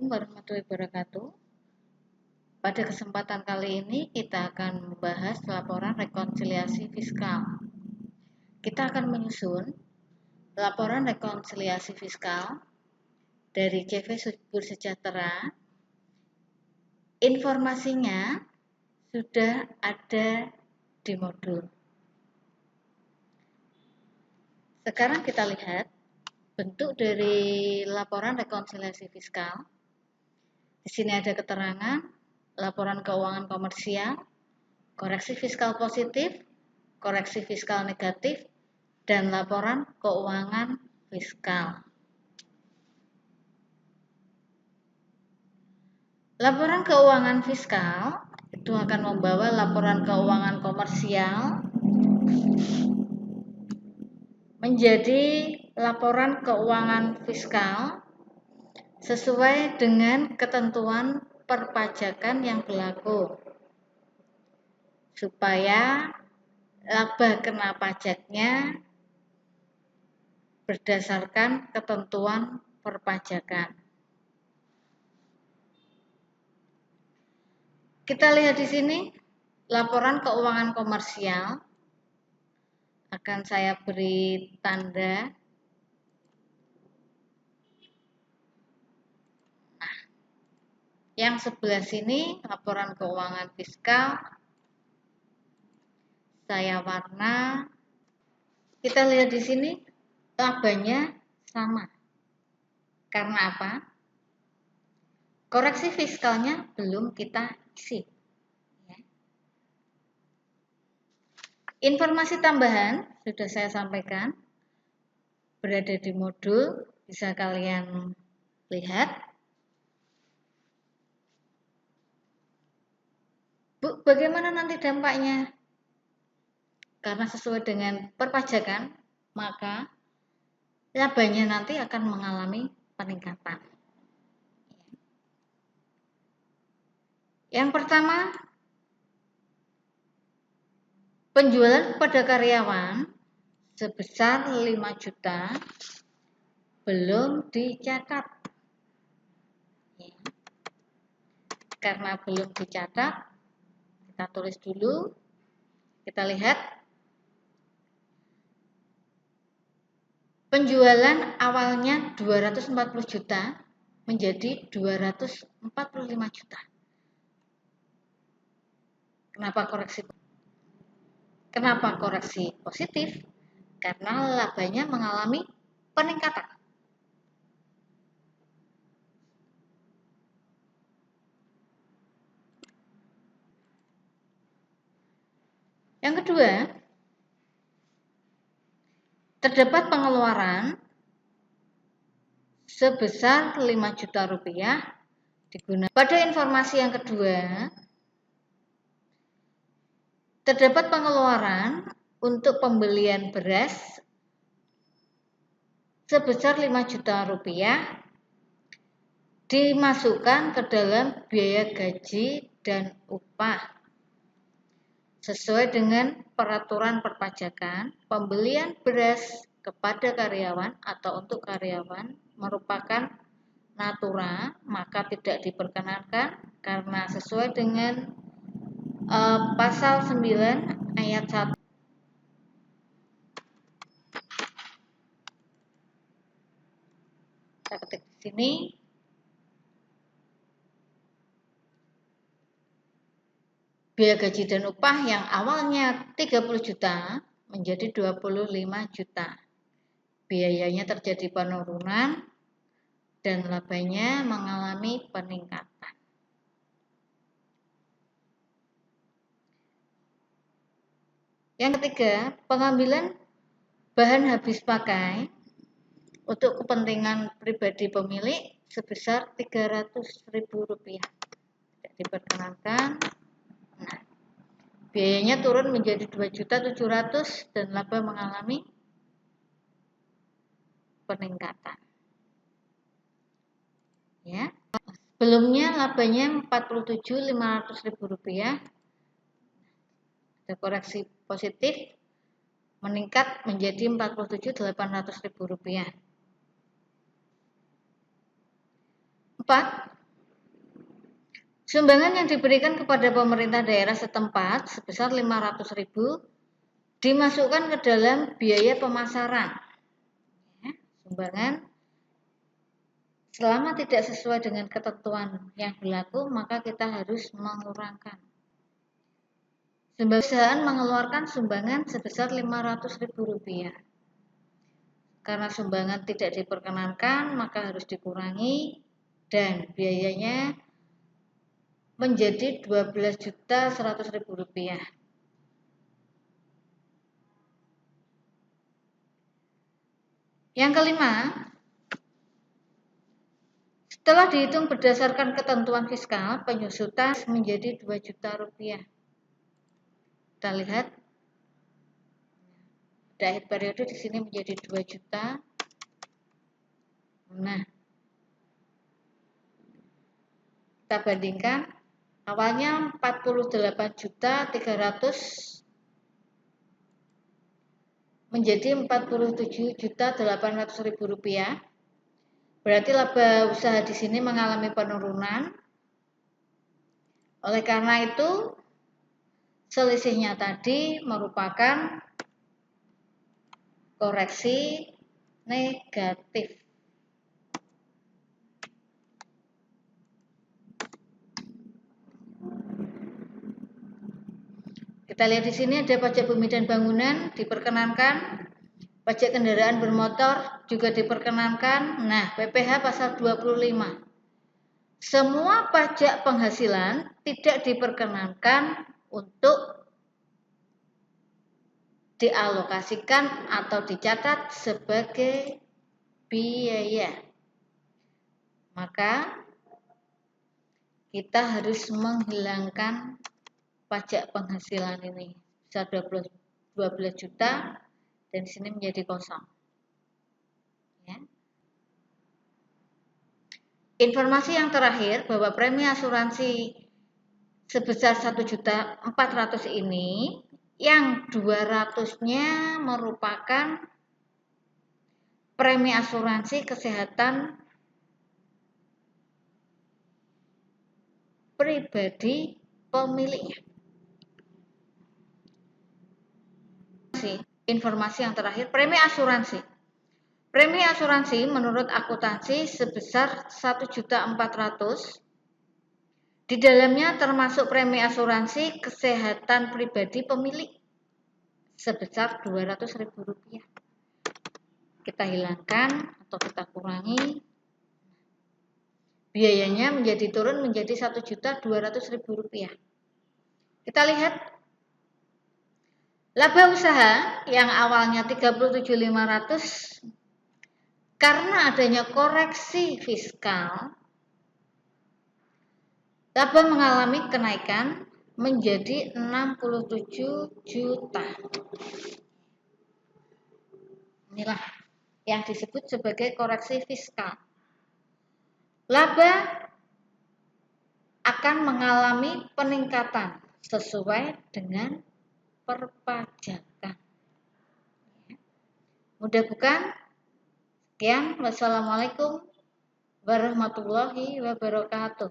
Assalamualaikum warahmatullahi wabarakatuh. Pada kesempatan kali ini kita akan membahas laporan rekonsiliasi fiskal. Kita akan menyusun laporan rekonsiliasi fiskal dari CV Subur Sejahtera. Informasinya sudah ada di modul. Sekarang kita lihat bentuk dari laporan rekonsiliasi fiskal. Di sini ada keterangan laporan keuangan komersial, koreksi fiskal positif, koreksi fiskal negatif, dan laporan keuangan fiskal. Laporan keuangan fiskal itu akan membawa laporan keuangan komersial menjadi laporan keuangan fiskal sesuai dengan ketentuan perpajakan yang berlaku, supaya laba kena pajaknya berdasarkan ketentuan perpajakan. Kita lihat di sini laporan keuangan komersial. Akan saya beri tanda. Nah, yang sebelah sini laporan keuangan fiskal. Saya warna. Kita lihat di sini labanya sama. Karena apa? Koreksi fiskalnya belum kita isi. Informasi tambahan sudah saya sampaikan, berada di modul, bisa kalian lihat. Bu, bagaimana nanti dampaknya? Karena sesuai dengan perpajakan, maka labanya nanti akan mengalami peningkatan. Yang pertama, penjualan kepada karyawan sebesar 5 juta belum dicatat. Karena belum dicatat, kita tulis dulu. Kita lihat penjualan awalnya 240 juta menjadi 245 juta. Kenapa koreksi positif? Karena labanya mengalami peningkatan. Yang kedua, terdapat pengeluaran sebesar 5 juta rupiah digunakan. Pada informasi yang kedua, terdapat pengeluaran untuk pembelian beras sebesar 5 juta rupiah dimasukkan ke dalam biaya gaji dan upah. Sesuai dengan peraturan perpajakan, pembelian beras kepada karyawan atau untuk karyawan merupakan natura, maka tidak diperkenankan karena sesuai dengan pasal 9 ayat 1. Saya ketik di sini. Biaya gaji dan upah yang awalnya 30 juta menjadi 25 juta. Biayanya terjadi penurunan dan labanya mengalami peningkatan. Yang ketiga, pengambilan bahan habis pakai untuk kepentingan pribadi pemilik sebesar Rp300.000. Tidak diperkenankan. Nah, biayanya turun menjadi 2.700.000 dan laba mengalami peningkatan. Ya. Sebelumnya labanya Rp47.500.000. Ada koreksi positif meningkat menjadi Rp47.800.000. 4. Sumbangan yang diberikan kepada pemerintah daerah setempat sebesar 500.000 dimasukkan ke dalam biaya pemasaran. Sumbangan selama tidak sesuai dengan ketentuan yang berlaku, maka kita harus mengurangkan. Perusahaan mengeluarkan sumbangan sebesar 500.000 rupiah. Karena sumbangan tidak diperkenankan, maka harus dikurangi dan biayanya menjadi 12.100.000 rupiah. Yang kelima, setelah dihitung berdasarkan ketentuan fiskal, penyusutan menjadi 2 juta rupiah. Kita lihat, pada akhir periode di sini menjadi 2 juta. Nah, kita bandingkan. Awalnya 48.300.000 menjadi 47.800.000 rupiah. Berarti laba usaha di sini mengalami penurunan. Oleh karena itu, selisihnya tadi merupakan koreksi negatif. Kita lihat di sini ada pajak bumi dan bangunan diperkenankan, pajak kendaraan bermotor juga diperkenankan. Nah, PPh pasal 25. Semua pajak penghasilan tidak diperkenankan untuk dialokasikan atau dicatat sebagai biaya. Maka kita harus menghilangkan pajak penghasilan ini sebesar 12 juta dan di sini menjadi kosong. Ya. Informasi yang terakhir bahwa premi asuransi sebesar 1.400.000 ini yang 200-nya merupakan premi asuransi kesehatan pribadi pemiliknya. Informasi yang terakhir, premi asuransi. Premi asuransi menurut akuntansi sebesar 1.400.000. Di dalamnya termasuk premi asuransi kesehatan pribadi pemilik sebesar 200.000 rupiah. Kita hilangkan atau kita kurangi. Biayanya menjadi turun menjadi 1.200.000 rupiah. Kita lihat laba usaha yang awalnya 37.500 karena adanya koreksi fiskal, laba mengalami kenaikan menjadi 67 juta. Inilah yang disebut sebagai koreksi fiskal. Laba akan mengalami peningkatan sesuai dengan perpajakan. Mudah bukan? Sekian, wassalamualaikum warahmatullahi wabarakatuh.